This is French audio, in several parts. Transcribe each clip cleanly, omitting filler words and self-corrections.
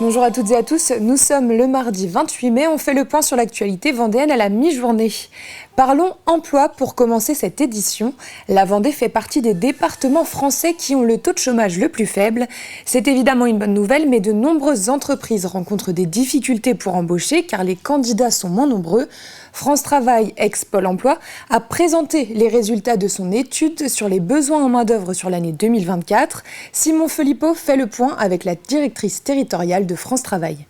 Bonjour à toutes et à tous, nous sommes le mardi 28 mai, on fait le point sur l'actualité vendéenne à la mi-journée. Parlons emploi pour commencer cette édition. La Vendée fait partie des départements français qui ont le taux de chômage le plus faible. C'est évidemment une bonne nouvelle, mais de nombreuses entreprises rencontrent des difficultés pour embaucher car les candidats sont moins nombreux. France Travail, ex-Pôle emploi, a présenté les résultats de son étude sur les besoins en main-d'œuvre sur l'année 2024. Simon Philippot fait le point avec la directrice territoriale de France Travail.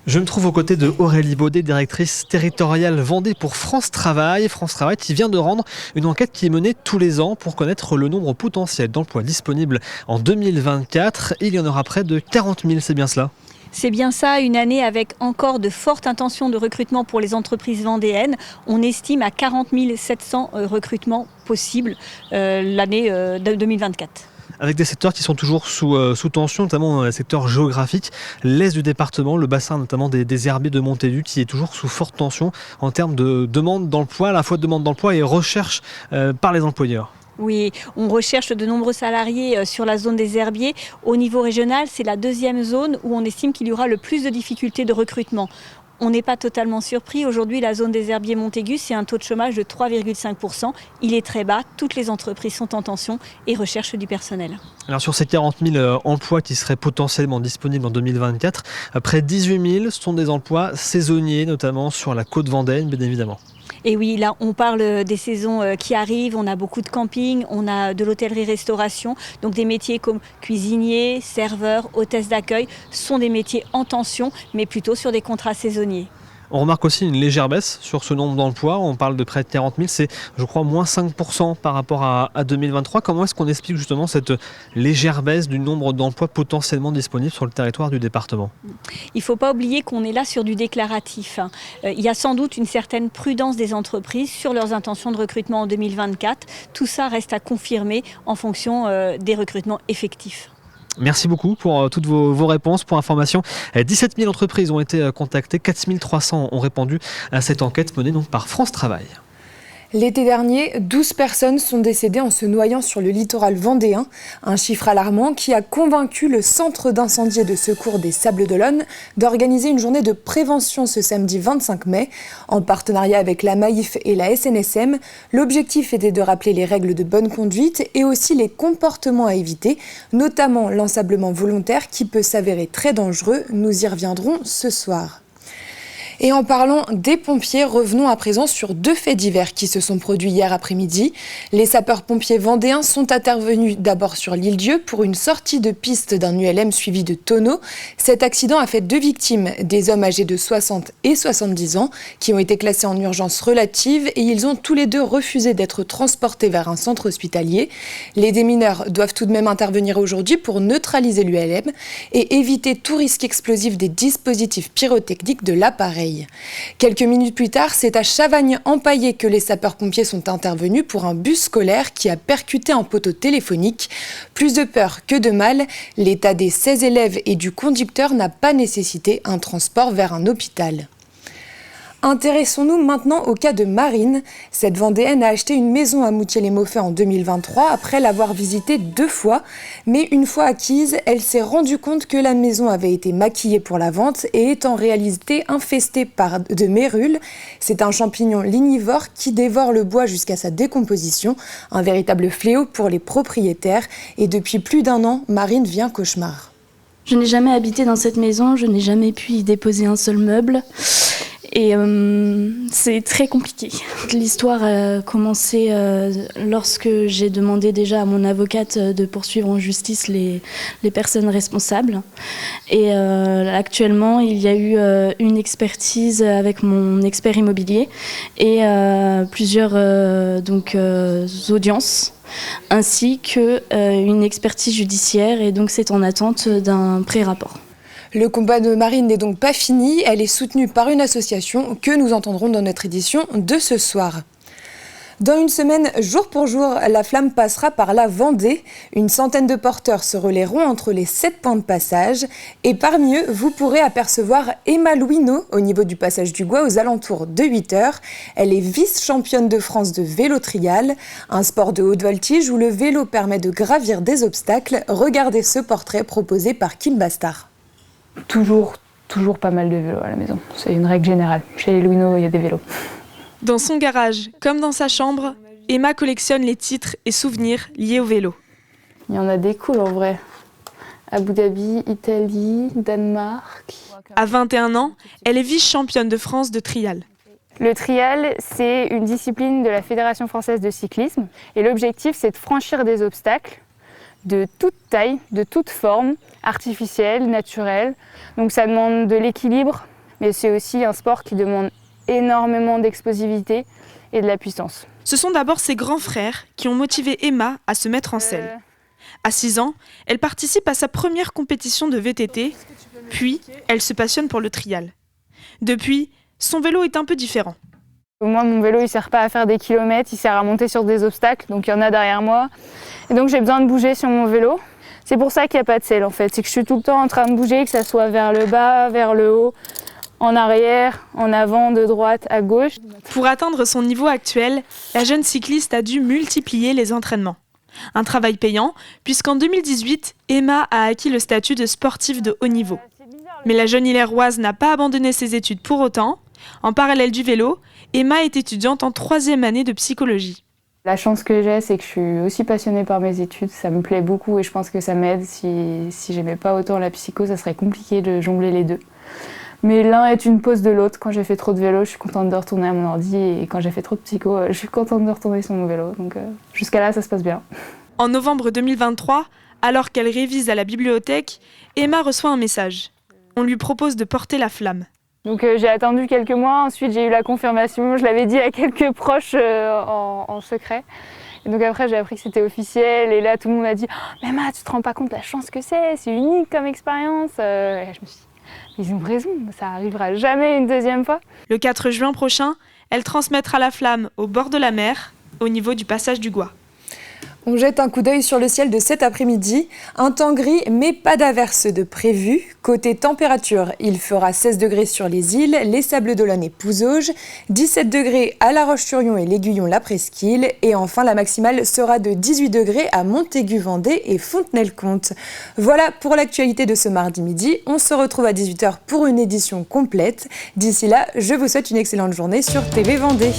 Je me trouve aux côtés de Aurélie Baudet, directrice territoriale Vendée pour France Travail. France Travail qui vient de rendre une enquête qui est menée tous les ans pour connaître le nombre potentiel d'emplois disponibles en 2024. Il y en aura près de 40 000, c'est bien cela ? C'est bien ça, une année avec encore de fortes intentions de recrutement pour les entreprises vendéennes. On estime à 40 700 recrutements possibles l'année 2024. Avec des secteurs qui sont toujours sous tension, notamment le secteur géographique, l'est du département, le bassin notamment des herbiers de Montaigu qui est toujours sous forte tension en termes de demande d'emploi, à la fois de demande d'emploi et recherche par les employeurs. Oui, on recherche de nombreux salariés sur la zone des herbiers. Au niveau régional, c'est la deuxième zone où on estime qu'il y aura le plus de difficultés de recrutement. On n'est pas totalement surpris. Aujourd'hui, la zone des herbiers Montaigu, c'est un taux de chômage de 3,5%. Il est très bas. Toutes les entreprises sont en tension et recherchent du personnel. Alors sur ces 40 000 emplois qui seraient potentiellement disponibles en 2024, près de 18 000 sont des emplois saisonniers, notamment sur la côte vendéenne, bien évidemment. Et oui, là, on parle des saisons qui arrivent. On a beaucoup de camping, on a de l'hôtellerie-restauration. Donc des métiers comme cuisinier, serveur, hôtesse d'accueil sont des métiers en tension, mais plutôt sur des contrats saisonniers. On remarque aussi une légère baisse sur ce nombre d'emplois. On parle de près de 40 000, c'est je crois moins 5% par rapport à 2023. Comment est-ce qu'on explique justement cette légère baisse du nombre d'emplois potentiellement disponibles sur le territoire du département ? Il ne faut pas oublier qu'on est là sur du déclaratif. Il y a sans doute une certaine prudence des entreprises sur leurs intentions de recrutement en 2024. Tout ça reste à confirmer en fonction des recrutements effectifs. Merci beaucoup pour toutes vos réponses. Pour information, 17 000 entreprises ont été contactées, 4 300 ont répondu à cette enquête menée donc par France Travail. L'été dernier, 12 personnes sont décédées en se noyant sur le littoral vendéen. Un chiffre alarmant qui a convaincu le centre d'incendie et de secours des Sables-d'Olonne d'organiser une journée de prévention ce samedi 25 mai. En partenariat avec la Maïf et la SNSM, l'objectif était de rappeler les règles de bonne conduite et aussi les comportements à éviter, notamment l'ensablement volontaire qui peut s'avérer très dangereux. Nous y reviendrons ce soir. Et en parlant des pompiers, revenons à présent sur deux faits divers qui se sont produits hier après-midi. Les sapeurs-pompiers vendéens sont intervenus d'abord sur l'Île-Dieu pour une sortie de piste d'un ULM suivi de tonneaux. Cet accident a fait 2 victimes, des hommes âgés de 60 et 70 ans, qui ont été classés en urgence relative et ils ont tous les deux refusé d'être transportés vers un centre hospitalier. Les démineurs doivent tout de même intervenir aujourd'hui pour neutraliser l'ULM et éviter tout risque explosif des dispositifs pyrotechniques de l'appareil. Quelques minutes plus tard, c'est à Chavagne-Empaillé que les sapeurs-pompiers sont intervenus pour un bus scolaire qui a percuté un poteau téléphonique. Plus de peur que de mal, l'état des 16 élèves et du conducteur n'a pas nécessité un transport vers un hôpital. Intéressons-nous maintenant au cas de Marine. Cette Vendéenne a acheté une maison à Moutier-les-Mauffais en 2023 après l'avoir visitée 2 fois. Mais une fois acquise, elle s'est rendue compte que la maison avait été maquillée pour la vente et est en réalité infestée de mérules. C'est un champignon lignivore qui dévore le bois jusqu'à sa décomposition. Un véritable fléau pour les propriétaires. Et depuis plus d'1 an, Marine vit un cauchemar. Je n'ai jamais habité dans cette maison, je n'ai jamais pu y déposer un seul meuble. Et c'est très compliqué. L'histoire a commencé lorsque j'ai demandé déjà à mon avocate de poursuivre en justice les personnes responsables. Et actuellement, il y a eu une expertise avec mon expert immobilier et plusieurs audiences, ainsi qu'une expertise judiciaire. Et donc, c'est en attente d'un pré-rapport. Le combat de Marine n'est donc pas fini, elle est soutenue par une association que nous entendrons dans notre édition de ce soir. Dans une semaine, jour pour jour, la flamme passera par la Vendée. Une centaine de porteurs se relayeront entre les 7 points de passage. Et parmi eux, vous pourrez apercevoir Emma Louineau au niveau du passage du Gois aux alentours de 8h. Elle est vice-championne de France de vélo trial, un sport de haute voltige où le vélo permet de gravir des obstacles. Regardez ce portrait proposé par Kim Bastard. Toujours pas mal de vélos à la maison. C'est une règle générale. Chez les Louino, il y a des vélos. Dans son garage, comme dans sa chambre, Emma collectionne les titres et souvenirs liés au vélo. Il y en a des cools en vrai. Abu Dhabi, Italie, Danemark. À 21 ans, elle est vice-championne de France de trial. Le trial, c'est une discipline de la Fédération française de cyclisme. Et l'objectif, c'est de franchir des obstacles de toute taille, de toute forme, artificielle, naturelle. Donc ça demande de l'équilibre, mais c'est aussi un sport qui demande énormément d'explosivité et de la puissance. Ce sont d'abord ses grands frères qui ont motivé Emma à se mettre en selle. À 6 ans, elle participe à sa première compétition de VTT, puis elle se passionne pour le trial. Depuis, son vélo est un peu différent. Moi, mon vélo, il ne sert pas à faire des kilomètres, il sert à monter sur des obstacles, donc il y en a derrière moi. Et donc j'ai besoin de bouger sur mon vélo. C'est pour ça qu'il n'y a pas de selle en fait, c'est que je suis tout le temps en train de bouger, que ça soit vers le bas, vers le haut, en arrière, en avant, de droite, à gauche. Pour atteindre son niveau actuel, la jeune cycliste a dû multiplier les entraînements. Un travail payant, puisqu'en 2018, Emma a acquis le statut de sportive de haut niveau. Mais la jeune Illaroise n'a pas abandonné ses études pour autant. En parallèle du vélo, Emma est étudiante en 3e année de psychologie. La chance que j'ai, c'est que je suis aussi passionnée par mes études. Ça me plaît beaucoup et je pense que ça m'aide. Si j'aimais pas autant la psycho, ça serait compliqué de jongler les deux. Mais l'un est une pause de l'autre. Quand j'ai fait trop de vélo, je suis contente de retourner à mon ordi. Et quand j'ai fait trop de psycho, je suis contente de retourner sur mon vélo. Donc jusqu'à là, ça se passe bien. En novembre 2023, alors qu'elle révise à la bibliothèque, Emma reçoit un message. On lui propose de porter la flamme. Donc j'ai attendu quelques mois, ensuite j'ai eu la confirmation, je l'avais dit à quelques proches en secret. Et donc après j'ai appris que c'était officiel et là tout le monde m'a dit « Mais Emma, tu te rends pas compte la chance que c'est unique comme expérience !» Et je me suis dit « Ils ont raison, ça arrivera jamais une deuxième fois !» Le 4 juin prochain, elle transmettra la flamme au bord de la mer, au niveau du passage du Gois. On jette un coup d'œil sur le ciel de cet après-midi. Un temps gris, mais pas d'averse de prévu. Côté température, il fera 16 degrés sur les îles, les Sables-d'Olonne et Pouzauges, 17 degrés à La Roche-sur-Yon et l'Aiguillon-la-Presqu'île. Et enfin, la maximale sera de 18 degrés à Montaigu-Vendée et Fontenay-le-Comte. Voilà pour l'actualité de ce mardi midi. On se retrouve à 18h pour une édition complète. D'ici là, je vous souhaite une excellente journée sur TV Vendée.